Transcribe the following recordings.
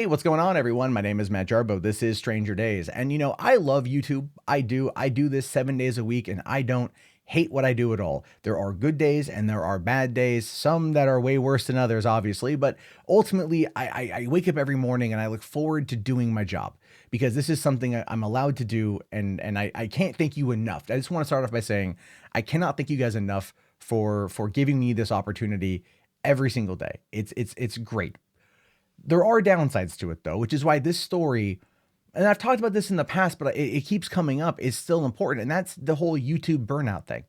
Hey, what's going on, everyone? My name is Matt Jarbo. This is Stranger Days. And I love YouTube. I do. I do this 7 days a week, and I don't hate what I do at all. There are good days and there are bad days, some that are way worse than others, obviously. But ultimately, I wake up every morning and I look forward to doing my job because this is something I'm allowed to do. And I can't thank you enough. I just want to start off by saying I cannot thank you guys enough for giving me this opportunity every single day. It's great. There are downsides to it though, which is why this story, and I've talked about this in the past, but it keeps coming up, is still important. And that's the whole YouTube burnout thing,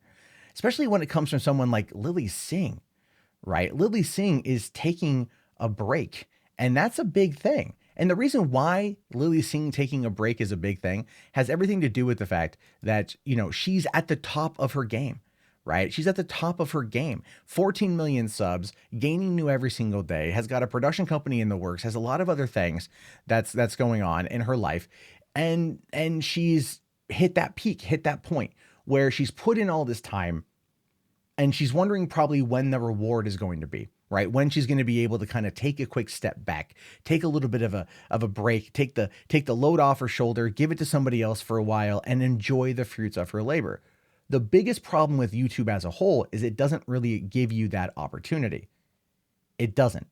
especially when it comes from someone like Lilly Singh, right? Lilly Singh is taking a break, and that's a big thing. And the reason why Lilly Singh taking a break is a big thing has everything to do with the fact that, she's at the top of her game, right? She's at the top of her game. 14 million subs, gaining new every single day, has got a production company in the works, has a lot of other things that's going on in her life. And she's hit that peak, hit that point where she's put in all this time and she's wondering probably when the reward is going to be, right? When she's going to be able to kind of take a quick step back, take a little bit of a break, take the load off her shoulder, give it to somebody else for a while, and enjoy the fruits of her labor. The biggest problem with YouTube as a whole is it doesn't really give you that opportunity. It doesn't.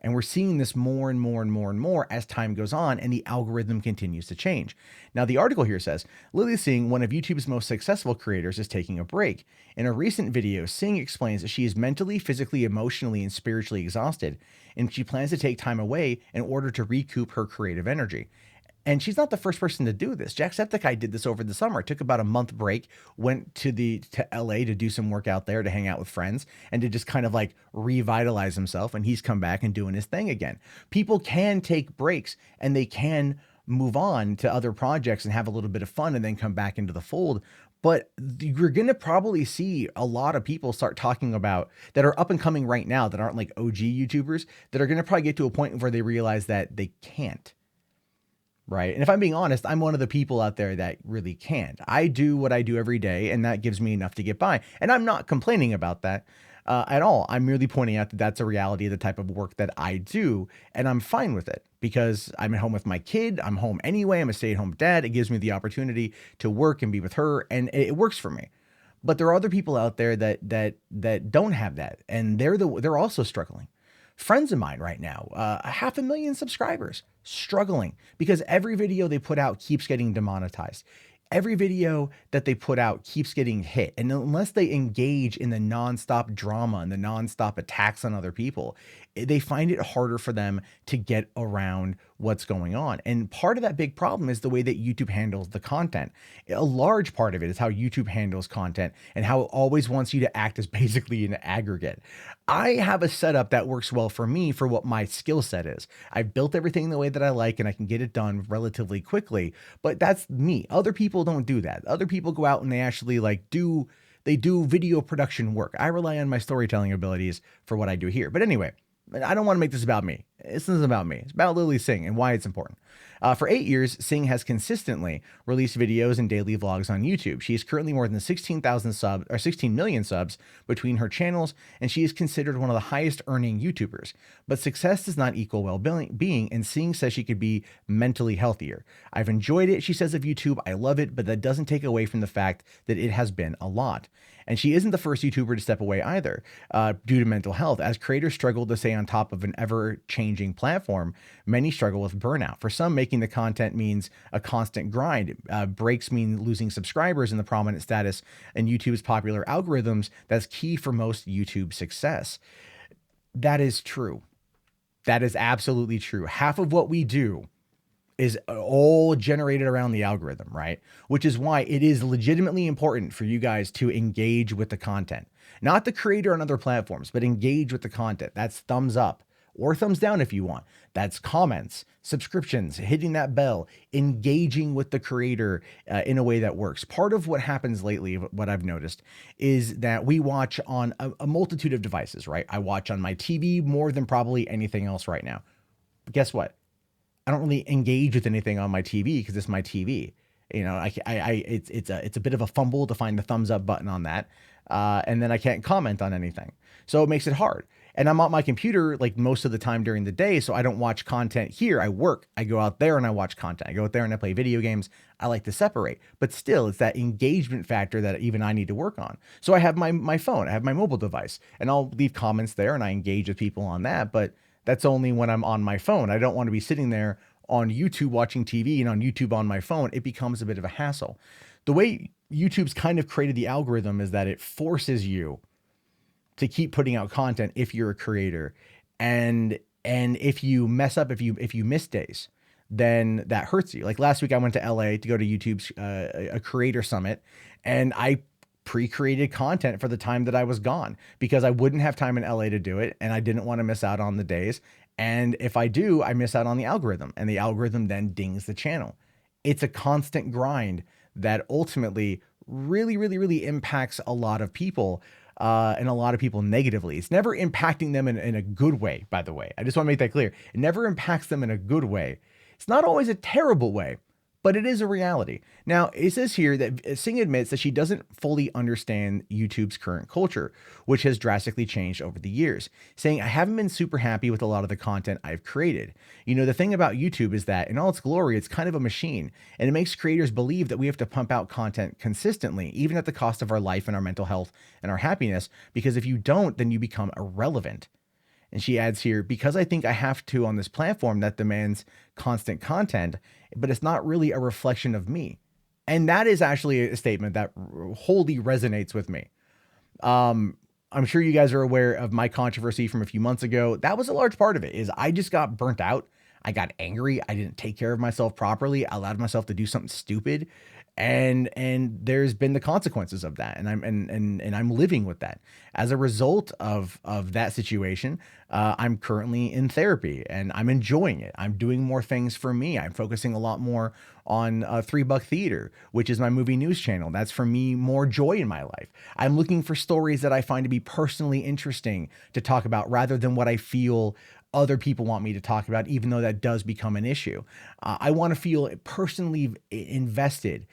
And we're seeing this more and more and more and more as time goes on and the algorithm continues to change. Now, the article here says, Lilly Singh, one of YouTube's most successful creators, is taking a break. In a recent video, Singh explains that she is mentally, physically, emotionally, and spiritually exhausted, and she plans to take time away in order to recoup her creative energy. And she's not the first person to do this. Jacksepticeye did this over the summer. Took about a month break, went to LA to do some work out there, to hang out with friends, and to just kind of like revitalize himself. And he's come back and doing his thing again. People can take breaks and they can move on to other projects and have a little bit of fun and then come back into the fold. But you're going to probably see a lot of people start talking about that are up and coming right now that aren't like OG YouTubers that are going to probably get to a point where they realize that they can't. Right. And if I'm being honest, I'm one of the people out there that really can't. I do what I do every day, and that gives me enough to get by. And I'm not complaining about that at all. I'm merely pointing out that that's a reality of the type of work that I do. And I'm fine with it because I'm at home with my kid. I'm home anyway. I'm a stay-at-home dad. It gives me the opportunity to work and be with her, and it works for me. But there are other people out there that don't have that, and they're also struggling. Friends of mine right now, 500,000 subscribers, struggling because every video they put out keeps getting demonetized. Every video that they put out keeps getting hit. And unless they engage in the nonstop drama and the nonstop attacks on other people, they find it harder for them to get around what's going on. And part of that big problem is the way that YouTube handles the content. A large part of it is how YouTube handles content and how it always wants you to act as basically an aggregate. I have a setup that works well for me for what my skill set is. I've built everything the way that I like and I can get it done relatively quickly, but that's me. Other people don't do that. Other people go out and they actually they do video production work. I rely on my storytelling abilities for what I do here. But anyway, I don't want to make this about me. This isn't about me. It's about Lilly Singh and why it's important. For 8 years, Singh has consistently released videos and daily vlogs on YouTube. She is currently more than 16 million subs between her channels, and she is considered one of the highest earning YouTubers. But success does not equal well-being, and Singh says she could be mentally healthier. I've enjoyed it, she says of YouTube. I love it, but that doesn't take away from the fact that it has been a lot. And she isn't the first YouTuber to step away either, due to mental health. As creators struggle to stay on top of an ever-changing platform, many struggle with burnout. For some, making the content means a constant grind. Breaks mean losing subscribers in the prominent status in YouTube's popular algorithms. That's key for most YouTube success. That is true. That is absolutely true. Half of what we do is all generated around the algorithm, right? Which is why it is legitimately important for you guys to engage with the content, not the creator on other platforms, but engage with the content. That's thumbs up or thumbs down if you want. That's comments, subscriptions, hitting that bell, engaging with the creator in a way that works. Part of what happens lately, what I've noticed, is that we watch on a multitude of devices, right? I watch on my TV more than probably anything else right now. But guess what? I don't really engage with anything on my TV because it's my TV. It's a bit of a fumble to find the thumbs up button on that. And then I can't comment on anything. So it makes it hard. And I'm on my computer like most of the time during the day. So I don't watch content here. I work. I go out there and I watch content. I go out there and I play video games. I like to separate. But still, it's that engagement factor that even I need to work on. So I have my phone. I have my mobile device. And I'll leave comments there and I engage with people on that. But that's only when I'm on my phone. I don't want to be sitting there on YouTube watching TV and on YouTube on my phone. It becomes a bit of a hassle. The way YouTube's kind of created the algorithm is that it forces you to keep putting out content if you're a creator. And if you mess up, if you miss days, then that hurts you. Like last week I went to LA to go to YouTube's a creator summit, and I pre-created content for the time that I was gone because I wouldn't have time in LA to do it, and I didn't want to miss out on the days. And if I do, I miss out on the algorithm, and the algorithm then dings the channel. It's a constant grind that ultimately really impacts a lot of people, and a lot of people negatively. It's never impacting them in a good way, by the way. I just want to make that clear. It never impacts them in a good way. It's not always a terrible way, but it is a reality. Now, it says here that Singh admits that she doesn't fully understand YouTube's current culture, which has drastically changed over the years, saying, I haven't been super happy with a lot of the content I've created. You know, the thing about YouTube is that in all its glory, it's kind of a machine, and it makes creators believe that we have to pump out content consistently, even at the cost of our life and our mental health and our happiness, because if you don't, then you become irrelevant. And she adds here, because I think I have to on this platform that demands constant content, but it's not really a reflection of me. And that is actually a statement that wholly resonates with me. I'm sure you guys are aware of my controversy from a few months ago. That was a large part of it, is I just got burnt out. I got angry. I didn't take care of myself properly. I allowed myself to do something stupid. And there's been the consequences of that. And I'm living with that. As a result of that situation, I'm currently in therapy and I'm enjoying it. I'm doing more things for me. I'm focusing a lot more on $3 Theater, which is my movie news channel. That's for me more joy in my life. I'm looking for stories that I find to be personally interesting to talk about rather than what I feel other people want me to talk about, even though that does become an issue. I want to feel personally invested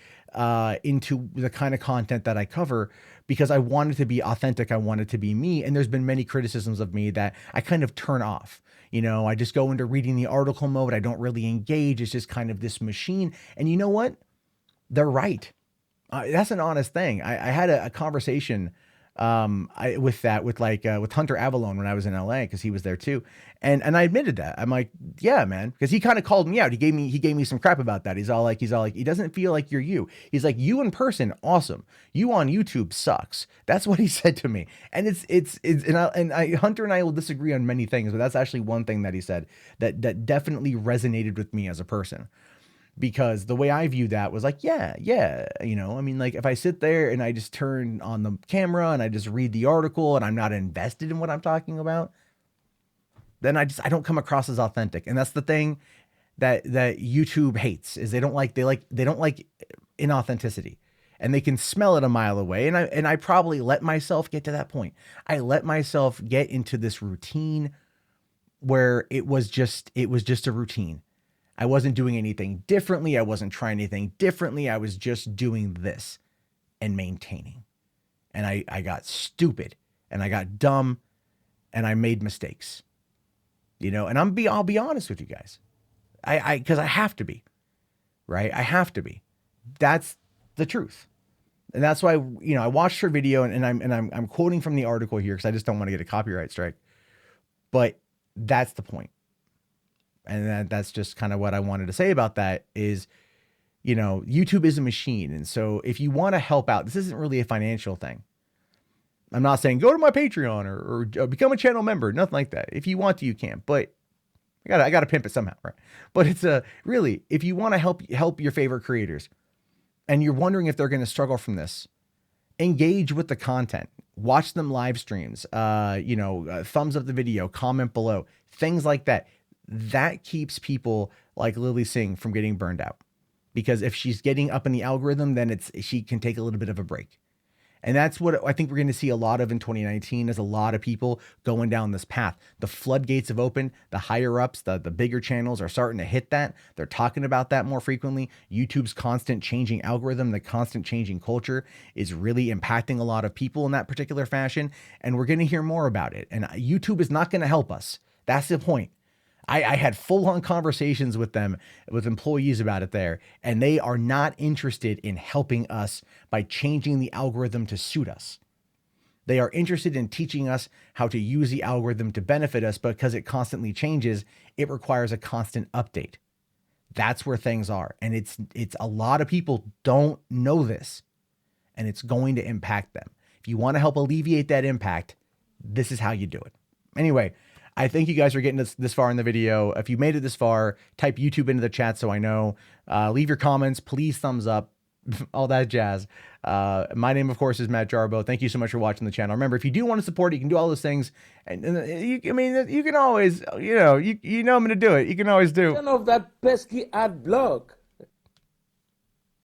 into the kind of content that I cover because I want it to be authentic. I want it to be me. And there's been many criticisms of me that I kind of turn off. You know, I just go into reading the article mode. I don't really engage. It's just kind of this machine. And you know what? They're right. That's an honest thing. I had a conversation with Hunter Avalone when I was in LA, because he was there too. And I admitted that. I'm like, yeah, man. Because he kind of called me out. He gave me some crap about that. He's all like, he doesn't feel like you're you. He's like, you in person, awesome. You on YouTube sucks. That's what he said to me. And Hunter and I will disagree on many things, but that's actually one thing that he said that definitely resonated with me as a person. Because the way I view that was like, yeah, you know, I mean, like if I sit there and I just turn on the camera and I just read the article and I'm not invested in what I'm talking about, then I don't come across as authentic. And that's the thing that YouTube hates, is they don't like inauthenticity, and they can smell it a mile away. And I probably let myself get to that point. I let myself get into this routine where it was just a routine. I wasn't doing anything differently. I wasn't trying anything differently. I was just doing this and maintaining. And I got stupid and I got dumb and I made mistakes, you know, and I'll be honest with you guys. Cause I have to be, right? I have to be. That's the truth. And that's why, you know, I watched her video and I'm quoting from the article here, cause I just don't want to get a copyright strike, but that's the point. And that's just kind of what I wanted to say about that is, you know, YouTube is a machine. And so if you want to help out, this isn't really a financial thing. I'm not saying go to my Patreon or become a channel member, nothing like that. If you want to, you can, but I got to pimp it somehow, right? But it's really, if you want to help your favorite creators and you're wondering if they're going to struggle from this, engage with the content, watch them live streams, thumbs up the video, comment below, things like that. That keeps people like Lilly Singh from getting burned out, because if she's getting up in the algorithm, then she can take a little bit of a break. And that's what I think we're going to see a lot of in 2019, is a lot of people going down this path. The floodgates have opened. The higher ups, the bigger channels are starting to hit that. They're talking about that more frequently. YouTube's constant changing algorithm, the constant changing culture is really impacting a lot of people in that particular fashion. And we're going to hear more about it. And YouTube is not going to help us. That's the point. I had full-on conversations with them, with employees about it there, and they are not interested in helping us by changing the algorithm to suit us. They are interested in teaching us how to use the algorithm to benefit us, but because it constantly changes, it requires a constant update. That's where things are. And it's a lot of people don't know this, and it's going to impact them. If you want to help alleviate that impact, this is how you do it. Anyway, I thank you guys for getting this far in the video. If you made it this far, type YouTube into the chat so I know. Leave your comments, please thumbs up, all that jazz. My name, of course, is Matt Jarbo. Thank you so much for watching the channel. Remember, if you do want to support it, you can do all those things. And you can always, you know I'm going to do it. You can always do. Turn off that pesky ad block.